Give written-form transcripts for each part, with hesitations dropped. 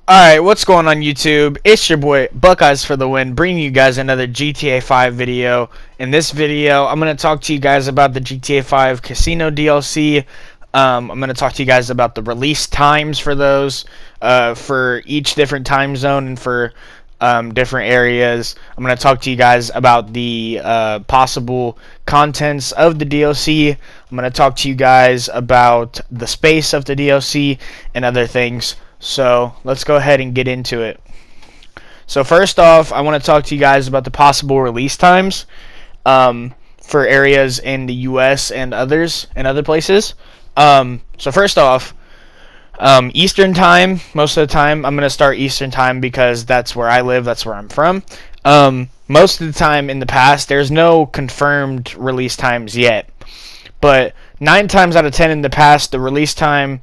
Alright, what's going on YouTube? It's your boy Buckeyes for the win, bringing you guys another GTA 5 video. In this video, I'm going to talk to you guys about the GTA 5 Casino DLC. I'm going to talk to you guys about the release times for those, for each different time zone and for different areas. I'm going to talk to you guys about the possible contents of the DLC. I'm going to talk to you guys about the space of the DLC and other things. So let's go ahead and get into it. So first off, I want to talk to you guys about the possible release times for areas in the US and other places. So first off, Eastern time, most of the time, I'm going to start Eastern time because that's where I live, that's where I'm from. Most of the time in the past, there's no confirmed release times yet. But 9 times out of 10 in the past, the release time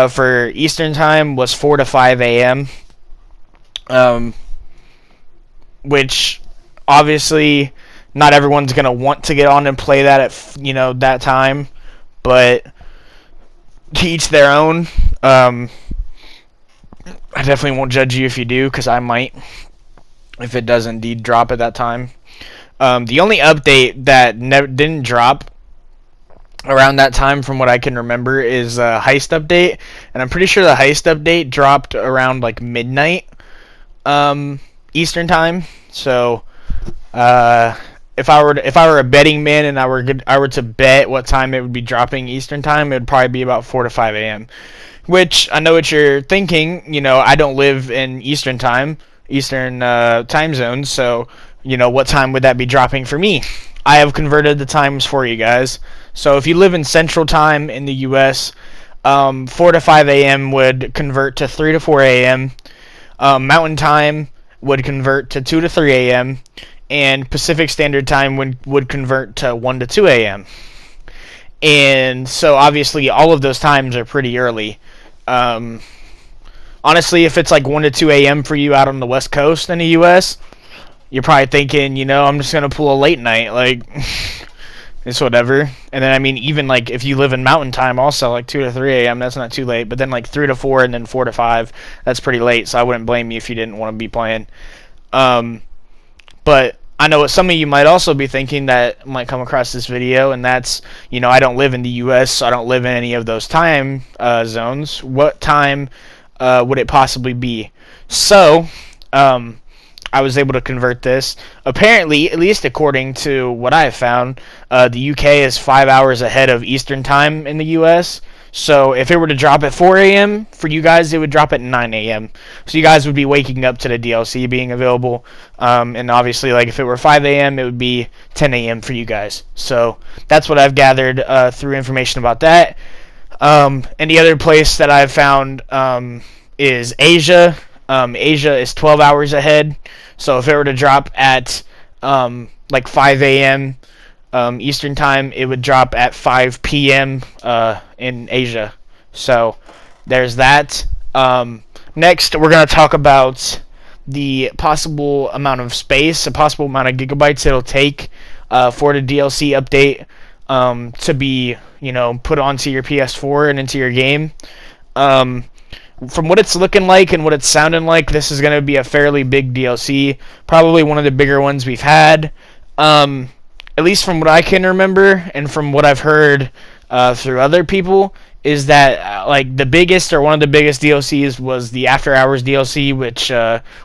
for Eastern time was 4 to 5 a.m. Which obviously not everyone's going to want to get on and play that at that time, but to each their own. I definitely won't judge you if you do, because I might if it does indeed drop at that time. The only update that didn't drop around that time, from what I can remember, is a heist update, and I'm pretty sure the heist update dropped around like midnight Eastern time. So if I were a betting man and I were to bet what time it would be dropping Eastern time, it would probably be about 4 to 5 a.m. Which I know what you're thinking. I don't live in Eastern time zone, so what time would that be dropping for me? I have converted the times for you guys. So if you live in Central Time in the U.S., 4 to 5 a.m. would convert to 3 to 4 a.m. Mountain Time would convert to 2 to 3 a.m. And Pacific Standard Time would convert to 1 to 2 a.m. And so obviously all of those times are pretty early. Honestly, if it's like 1 to 2 a.m. for you out on the West Coast in the U.S., you're probably thinking, I'm just going to pull a late night. Like, it's whatever. And then, I mean, even like if you live in Mountain Time also, like 2 to 3 a.m., that's not too late. But then like 3 to 4 and then 4 to 5, that's pretty late. So I wouldn't blame you if you didn't want to be playing. But I know what some of you might also be thinking that might come across this video, and that's, I don't live in the U.S., so I don't live in any of those time zones. What time would it possibly be? So, I was able to convert this. Apparently, at least according to what I have found, the UK is 5 hours ahead of Eastern Time in the US. So if it were to drop at 4 a.m. for you guys, it would drop at 9 a.m. So you guys would be waking up to the DLC being available. And obviously, like if it were 5 a.m., it would be 10 a.m. for you guys. So that's what I've gathered through information about that. And the other place that I've found is Asia. Asia is 12 hours ahead. So if it were to drop at like 5 a.m. Eastern Time, it would drop at 5 p.m. In Asia. So there's that. Next, we're going to talk about the possible amount of space, the possible amount of gigabytes it'll take for the DLC update to be, put onto your PS4 and into your game. From what it's looking like and what it's sounding like, this is going to be a fairly big DLC. Probably one of the bigger ones we've had. At least from what I can remember and from what I've heard through other people, is that like the biggest or one of the biggest DLCs was the After Hours DLC, which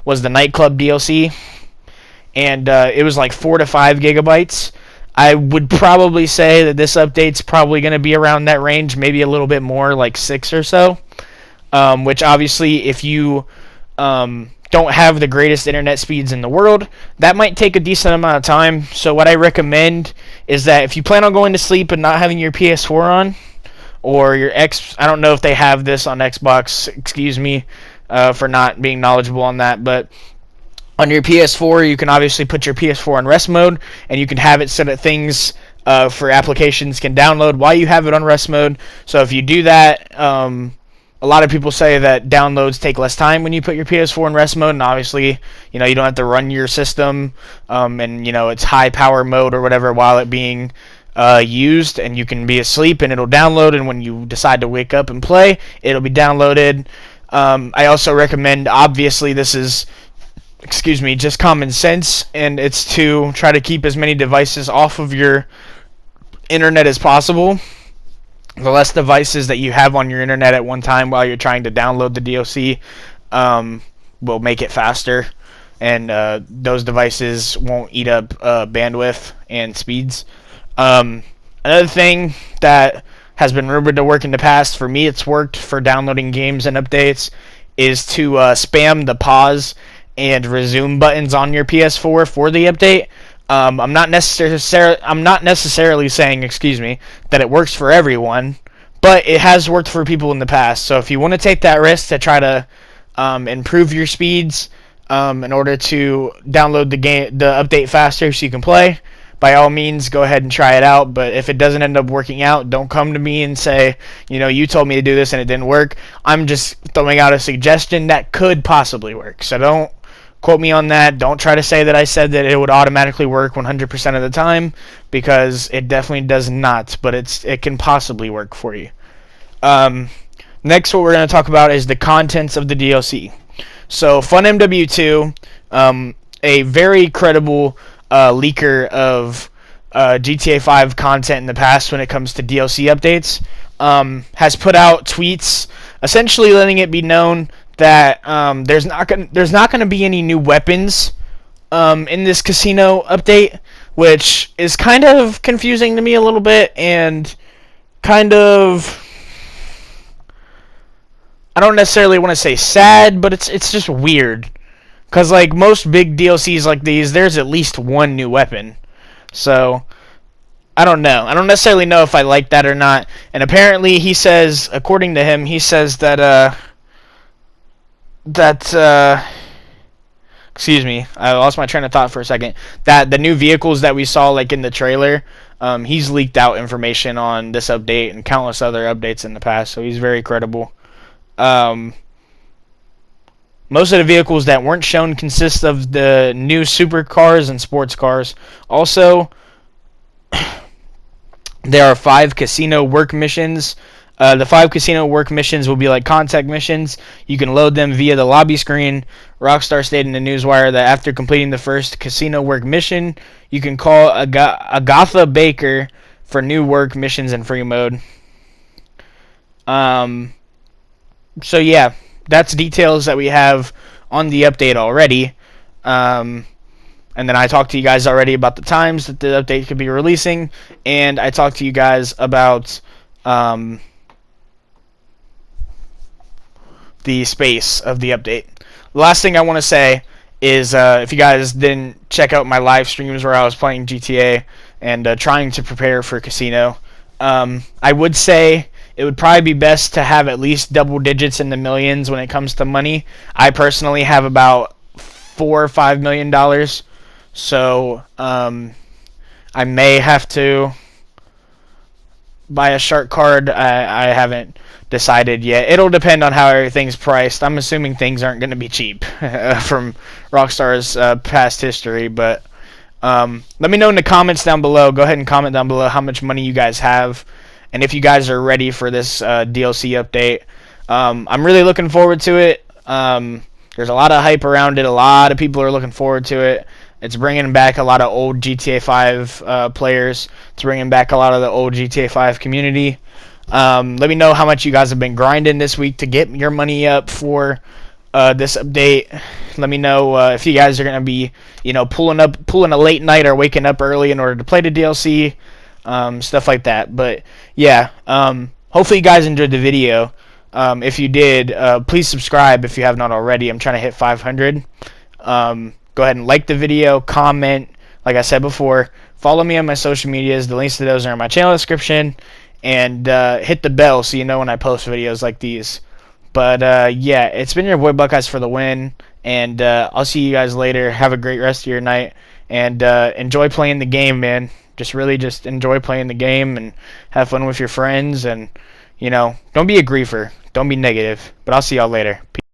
was the nightclub DLC. And it was like 4 to 5 gigabytes. I would probably say that this update's probably going to be around that range, maybe a little bit more, like 6 or so. Which obviously, if you don't have the greatest internet speeds in the world, that might take a decent amount of time. So what I recommend is that if you plan on going to sleep and not having your PS4 on, or your I don't know if they have this on Xbox, excuse me for not being knowledgeable on that, but on your PS4, you can obviously put your PS4 on rest mode, and you can have it so that things for applications can download while you have it on rest mode. So if you do that, a lot of people say that downloads take less time when you put your PS4 in rest mode, and obviously, you don't have to run your system, and it's high power mode or whatever while it being used, and you can be asleep and it'll download, and when you decide to wake up and play, it'll be downloaded. I also recommend, obviously, this is, excuse me, just common sense, and it's to try to keep as many devices off of your internet as possible. The less devices that you have on your internet at one time while you're trying to download the DLC will make it faster, and those devices won't eat up bandwidth and speeds. Another thing that has been rumored to work in the past, for me it's worked for downloading games and updates, is to spam the pause and resume buttons on your PS4 for the update. I'm not necessarily saying, excuse me, that it works for everyone, but it has worked for people in the past. So if you want to take that risk to try to improve your speeds in order to download the update faster so you can play, by all means, go ahead and try it out. But if it doesn't end up working out, don't come to me and say, you told me to do this and it didn't work. I'm just throwing out a suggestion that could possibly work. So don't quote me on that. Don't try to say that I said that it would automatically work 100% of the time, because it definitely does not, but it can possibly work for you. Next, what we're going to talk about is the contents of the DLC. So FunMW2, a very credible leaker of GTA 5 content in the past when it comes to DLC updates, has put out tweets essentially letting it be known that there's not going to be any new weapons in this casino update, which is kind of confusing to me a little bit, and kind of, I don't necessarily want to say sad, but it's just weird. Because, like, most big DLCs like these, there's at least one new weapon. So, I don't know. I don't necessarily know if I like that or not. And apparently he says, according to him, he says that, excuse me, I lost my train of thought for a second, that the new vehicles that we saw, like, in the trailer, he's leaked out information on this update and countless other updates in the past, so he's very credible. Most of the vehicles that weren't shown consist of the new supercars and sports cars. Also, there are 5 casino work missions. The 5 casino work missions will be like contact missions. You can load them via the lobby screen. Rockstar stated in the newswire that after completing the first casino work mission, you can call Agatha Baker for new work missions in free mode. So yeah, that's details that we have on the update already. And then I talked to you guys already about the times that the update could be releasing, and I talked to you guys about the space of the update. The last thing I want to say is, if you guys didn't check out my live streams where I was playing GTA and trying to prepare for Casino, I would say it would probably be best to have at least double digits in the millions when it comes to money. I personally have about $4 or $5 million, so I may have to buy a shark card. I haven't decided yet. It'll depend on how everything's priced. I'm assuming things aren't going to be cheap from Rockstar's past history, but let me know in the comments down below. Go ahead and comment down below how much money you guys have, and if you guys are ready for this DLC update. I'm really looking forward to it. There's a lot of hype around it. A lot of people are looking forward to it. It's bringing back a lot of old GTA 5 players. It's bringing back a lot of the old GTA 5 community. Let me know how much you guys have been grinding this week to get your money up for this update. Let me know if you guys are going to be, pulling a late night or waking up early in order to play the DLC, stuff like that. But yeah, hopefully you guys enjoyed the video. If you did, please subscribe if you have not already. I'm trying to hit 500. Go ahead and like the video, comment, like I said before. Follow me on my social medias. The links to those are in my channel description. And hit the bell so you know when I post videos like these. But yeah, it's been your boy Buckeyes for the win. And I'll see you guys later. Have a great rest of your night. And enjoy playing the game, man. Just enjoy playing the game and have fun with your friends. And, don't be a griefer. Don't be negative. But I'll see y'all later. Peace.